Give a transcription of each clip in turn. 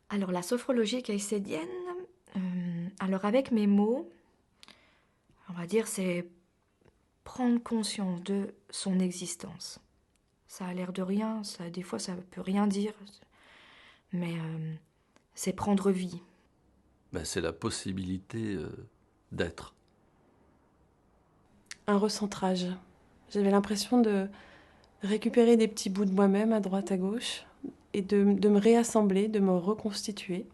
Alors la sophrologie caïcédienne, alors avec mes mots, on va dire c'est prendre conscience de son existence. Ça a l'air de rien, des fois ça peut rien dire, mais c'est prendre vie. Ben, c'est la possibilité d'être. Un recentrage. J'avais l'impression de récupérer des petits bouts de moi-même à droite, à gauche, et de me réassembler, de me reconstituer.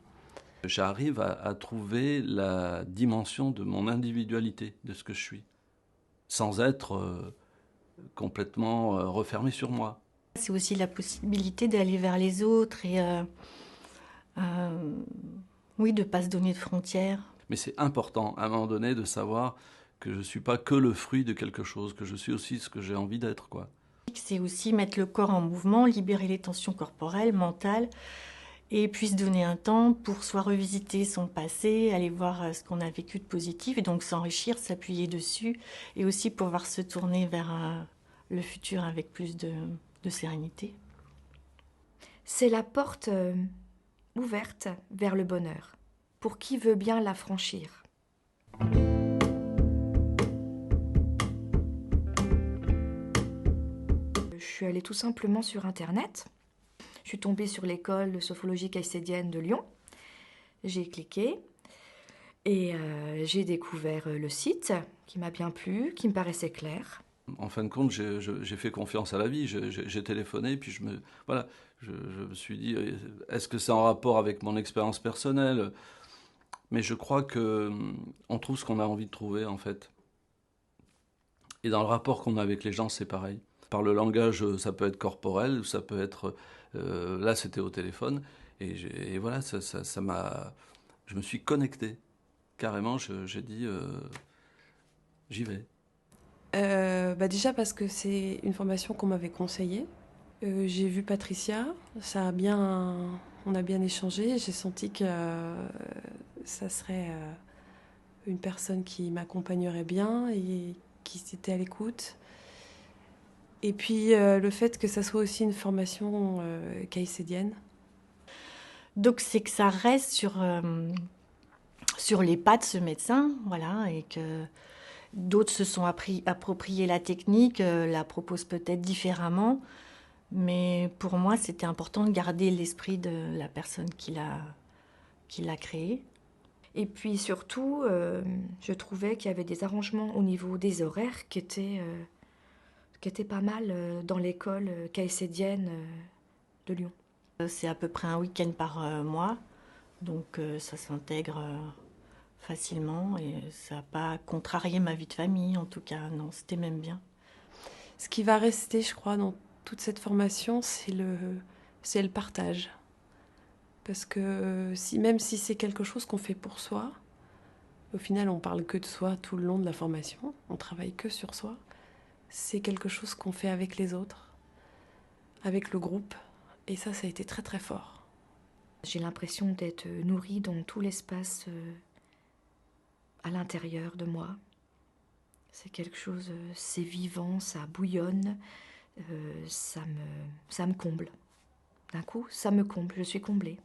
J'arrive à trouver la dimension de mon individualité, de ce que je suis, sans être complètement refermé sur moi. C'est aussi la possibilité d'aller vers les autres et oui, de ne pas se donner de frontières. Mais c'est important, à un moment donné, de savoir que je ne suis pas que le fruit de quelque chose, que je suis aussi ce que j'ai envie d'être, quoi. C'est aussi mettre le corps en mouvement, libérer les tensions corporelles, mentales, et puis se donner un temps pour soit revisiter son passé, aller voir ce qu'on a vécu de positif, et donc s'enrichir, s'appuyer dessus, et aussi pouvoir se tourner vers le futur avec plus de sérénité. C'est la porte ouverte vers le bonheur, pour qui veut bien la franchir. Je suis allée tout simplement sur Internet. Je suis tombée sur l'école de sophrologie caïcédienne de Lyon. J'ai cliqué et j'ai découvert le site qui m'a bien plu, qui me paraissait clair. En fin de compte, j'ai fait confiance à la vie. J'ai téléphoné, puis voilà, je me suis dit, est-ce que c'est en rapport avec mon expérience personnelle? Mais je crois que on trouve ce qu'on a envie de trouver, en fait. Et dans le rapport qu'on a avec les gens, c'est pareil. Par le langage, ça peut être corporel, ça peut être... là, c'était au téléphone. Et voilà, ça m'a... Je me suis connecté. Carrément, j'ai dit, j'y vais. Déjà parce que c'est une formation qu'on m'avait conseillée. J'ai vu Patricia, on a bien échangé. J'ai senti que ça serait une personne qui m'accompagnerait bien et qui était à l'écoute. Et puis le fait que ça soit aussi une formation caïcédienne. Donc c'est que ça reste sur les pas de ce médecin, voilà, et que d'autres se sont approprié la technique, la proposent peut-être différemment, mais pour moi c'était important de garder l'esprit de la personne qui l'a créé. Et puis surtout, je trouvais qu'il y avait des arrangements au niveau des horaires qui étaient pas mal dans l'école caïcédienne de Lyon. C'est à peu près un week-end par mois, donc ça s'intègre facilement et ça n'a pas contrarié ma vie de famille en tout cas, non, c'était même bien. Ce qui va rester, je crois, dans toute cette formation, c'est le partage. Parce que même si c'est quelque chose qu'on fait pour soi, au final on parle que de soi tout le long de la formation, on travaille que sur soi, c'est quelque chose qu'on fait avec les autres, avec le groupe, et ça a été très très fort. J'ai l'impression d'être nourrie dans tout l'espace à l'intérieur de moi. C'est quelque chose, c'est vivant, ça bouillonne, ça me comble. D'un coup, ça me comble, je suis comblée.